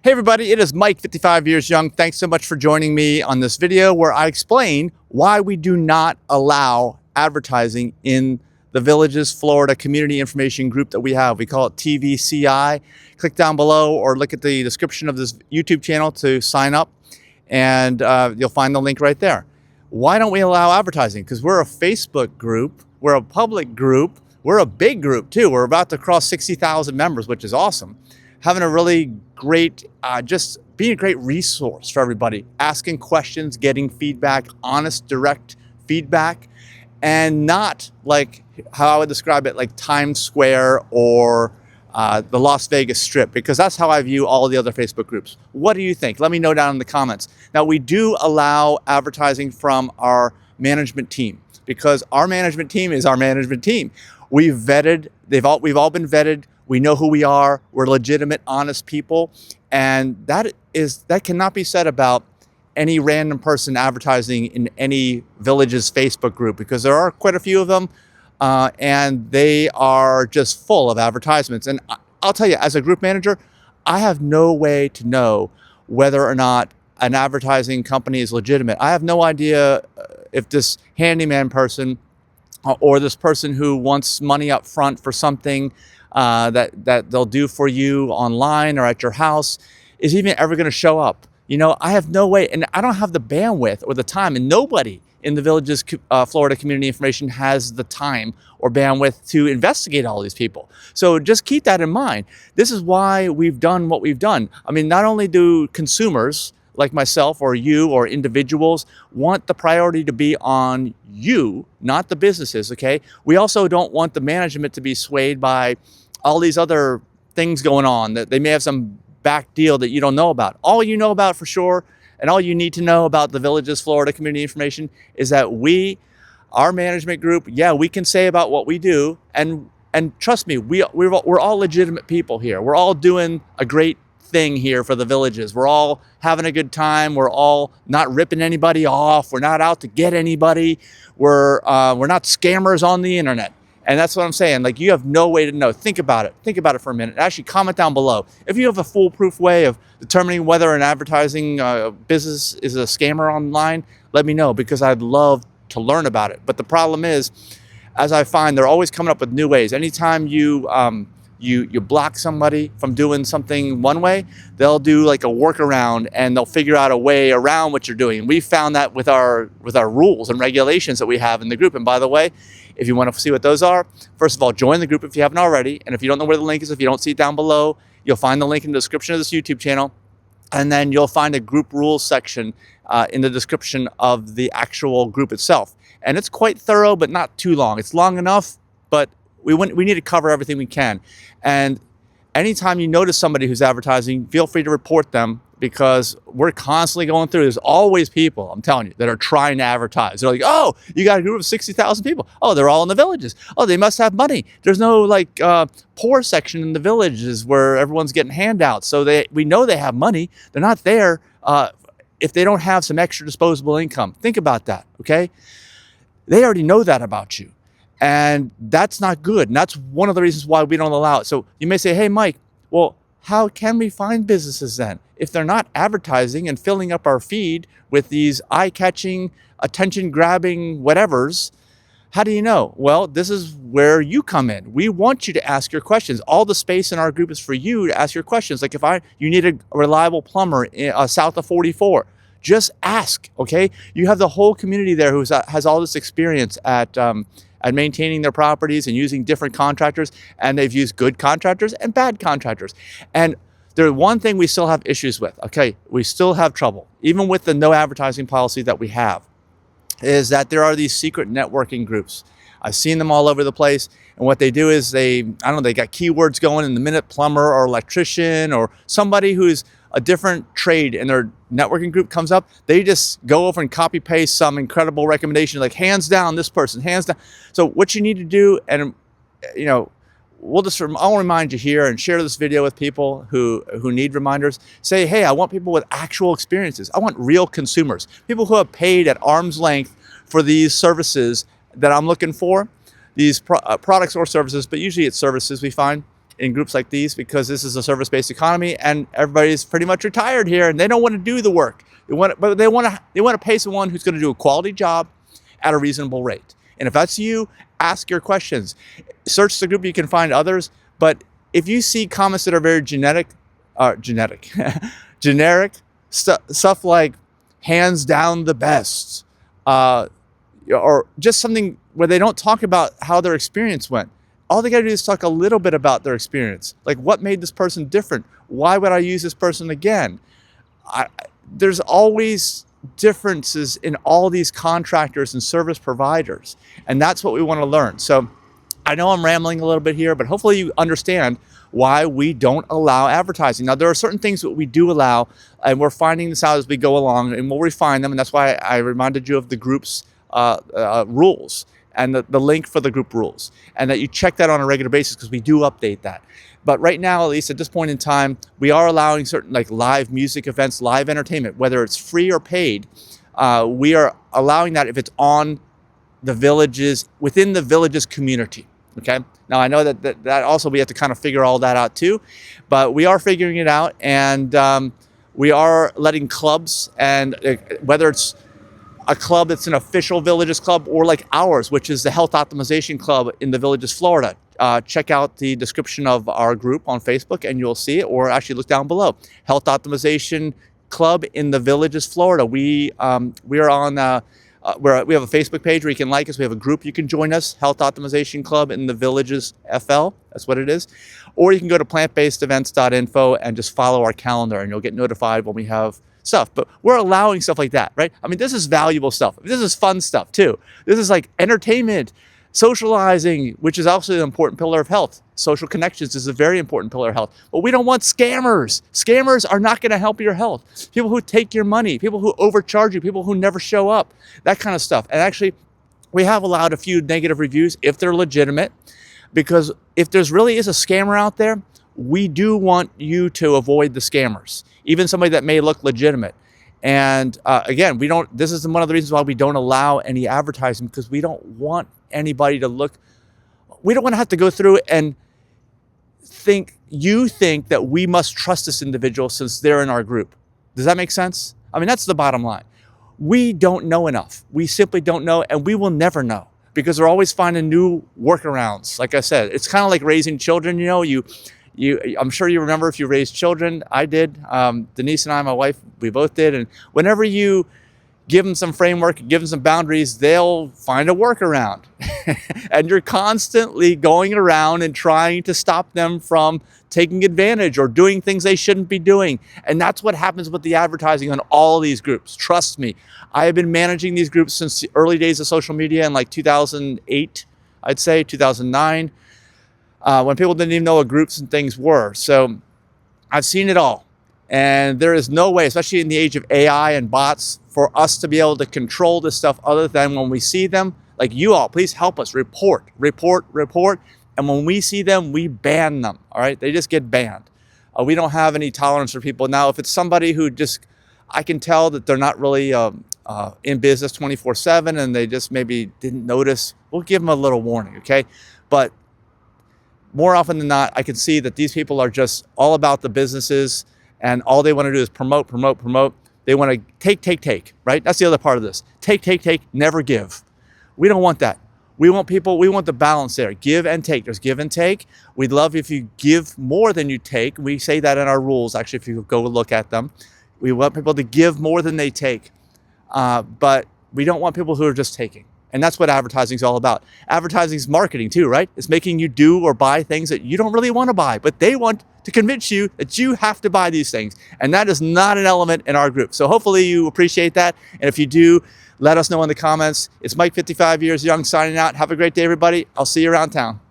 Hey everybody, it is Mike, 55 years young. Thanks so much for joining me on this video where I explain why we do not allow advertising in the Villages Florida Community Information Group that we have. We call it TVCI. Click down below or look at the description of this YouTube channel to sign up, and you'll find the link right there. Why don't we allow advertising? Because we're a Facebook group, we're a public group, we're a big group too. We're about to cross 60,000 members, which is awesome. Having a really great, just being a great resource for everybody, asking questions, getting feedback, honest, direct feedback, and not like how I would describe it, like Times Square or the Las Vegas Strip, because that's how I view all the other Facebook groups. What do you think? Let me know down in the comments. Now, we do allow advertising from our management team because our management team is our management team. We've vetted, we've all been vetted. We know who we are. We're legitimate, honest people. And that cannot be said about any random person advertising in any Villages Facebook group, because there are quite a few of them, and they are just full of advertisements. And I'll tell you, as a group manager, I have no way to know whether or not an advertising company is legitimate. I have no idea if this handyman person or this person who wants money up front for something that they'll do for you online or at your house is even ever going to show up. You know, I have no way, and I don't have the bandwidth or the time, and nobody in the Villages Florida Community Information has the time or bandwidth to investigate all these people. So just keep that in mind. This is why we've done what we've done. I mean, not only do consumers like myself or you or individuals want the priority to be on you, not the businesses, okay? We also don't want the management to be swayed by all these other things going on, that they may have some back deal that you don't know about. All you know about for sure, and all you need to know about the Villages Florida Community Information is that our management group, yeah, we can say about what we do, and trust me, we're all legitimate people here. We're all doing a great thing here for the Villages. We're all having a good time. We're all not ripping anybody off. We're not out to get anybody. We're not scammers on the internet. And that's what I'm saying. Like, you have no way to know. Think about it. Think about it for a minute. Actually, comment down below. If you have a foolproof way of determining whether an advertising business is a scammer online, let me know, because I'd love to learn about it. But the problem is, as I find, they're always coming up with new ways. Anytime you block somebody from doing something one way, they'll do like a workaround and they'll figure out a way around what you're doing. And we found that with our rules and regulations that we have in the group. And by the way, if you want to see what those are, first of all, join the group if you haven't already. And if you don't know where the link is, if you don't see it down below, you'll find the link in the description of this YouTube channel. And then you'll find a group rules section in the description of the actual group itself. And it's quite thorough, but not too long. It's long enough, but we need to cover everything we can. And anytime you notice somebody who's advertising, feel free to report them, because we're constantly going through. There's always people, I'm telling you, that are trying to advertise. They're like, oh, you got a group of 60,000 people. Oh, they're all in the Villages. Oh, they must have money. There's no like poor section in the Villages where everyone's getting handouts. So we know they have money. They're not there if they don't have some extra disposable income. Think about that, okay? They already know that about you. And that's not good. And that's one of the reasons why we don't allow it. So you may say, hey, Mike, well, how can we find businesses then if they're not advertising and filling up our feed with these eye-catching, attention-grabbing whatevers? How do you know? Well, this is where you come in. We want you to ask your questions. All the space in our group is for you to ask your questions. Like if you need a reliable plumber south of 44, just ask, okay? You have the whole community there who has all this experience at maintaining their properties and using different contractors, and they've used good contractors and bad contractors. And there's one thing we still have issues with, okay? We still have trouble, even with the no advertising policy that we have, is that there are these secret networking groups. I've seen them all over the place, and what they do is they got keywords going, and the minute plumber or electrician or somebody who's a different trade in their networking group comes up, they just go over and copy paste some incredible recommendation, like hands down this person, hands down. So what you need to do, and you know, I'll remind you here and share this video with people who need reminders. Say, hey, I want people with actual experiences. I want real consumers, people who have paid at arm's length for these services that I'm looking for, these products or services, but usually it's services we find. in groups like these, because this is a service-based economy and everybody's pretty much retired here and they don't want to do the work. They want to pay someone who's going to do a quality job at a reasonable rate. And if that's you, ask your questions. Search the group, you can find others. But if you see comments that are very generic stuff like hands down the best, or just something where they don't talk about how their experience went. All they got to do is talk a little bit about their experience. Like, what made this person different? Why would I use this person again? There's always differences in all these contractors and service providers. And that's what we want to learn. So I know I'm rambling a little bit here, but hopefully you understand why we don't allow advertising. Now, there are certain things that we do allow, and we're finding this out as we go along, and we'll refine them. And that's why I reminded you of the group's rules and the link for the group rules, and that you check that on a regular basis, because we do update that. But right now, at least at this point in time, we are allowing certain like live music events, live entertainment, whether it's free or paid. We are allowing that if it's on the villages, within the villages community. Okay. Now I know that also we have to kind of figure all that out too, but we are figuring it out, and we are letting clubs, and whether it's a club that's an official Villages club or like ours, which is the Health Optimization Club in the Villages, Florida. Check out the description of our group on Facebook and you'll see it, or actually look down below. Health Optimization Club in the Villages, Florida. We are on, we have a Facebook page where you can like us. We have a group you can join us, Health Optimization Club in the Villages FL. That's what it is. Or you can go to plantbasedevents.info and just follow our calendar, and you'll get notified when we have stuff. But we're allowing stuff like that, right? I mean, this is valuable stuff. This is fun stuff too. This is like entertainment, socializing, which is also an important pillar of health. Social connections is a very important pillar of health. But we don't want scammers. Scammers are not going to help your health. People who take your money, people who overcharge you, people who never show up, that kind of stuff. And actually, we have allowed a few negative reviews if they're legitimate, because if there's really is a scammer out there, we do want you to avoid the scammers, even somebody that may look legitimate. And again, this is one of the reasons why we don't allow any advertising, because we don't want anybody to look, we don't want to have to go through and think that we must trust this individual since they're in our group. Does that make sense? I mean, that's the bottom line. We don't know enough. We simply don't know, and we will never know, because they're always finding new workarounds. Like I said, it's kind of like raising children. I'm sure you remember if you raised children. I did. Denise and I, my wife, we both did. And whenever you give them some framework, give them some boundaries, they'll find a workaround. And you're constantly going around and trying to stop them from taking advantage or doing things they shouldn't be doing. And that's what happens with the advertising on all these groups. Trust me. I have been managing these groups since the early days of social media in like 2008, I'd say 2009. When people didn't even know what groups and things were. So I've seen it all. And there is no way, especially in the age of AI and bots, for us to be able to control this stuff other than when we see them. Like, you all, please help us report. And when we see them, we ban them. All right. They just get banned. We don't have any tolerance for people. Now, if it's somebody who I can tell that they're not really in business 24/7 and they just maybe didn't notice, we'll give them a little warning. Okay. But more often than not, I can see that these people are just all about the businesses, and all they want to do is promote. They want to take, right? That's the other part of this. Take, never give. We don't want that. We want the balance there. Give and take. There's give and take. We'd love if you give more than you take. We say that in our rules, actually, if you go look at them. We want people to give more than they take. But we don't want people who are just taking. And that's what advertising is all about. Advertising is marketing too, right? It's making you do or buy things that you don't really want to buy, but they want to convince you that you have to buy these things. And that is not an element in our group. So hopefully you appreciate that. And if you do, let us know in the comments. It's Mike, 55 years young, signing out. Have a great day, everybody. I'll see you around town.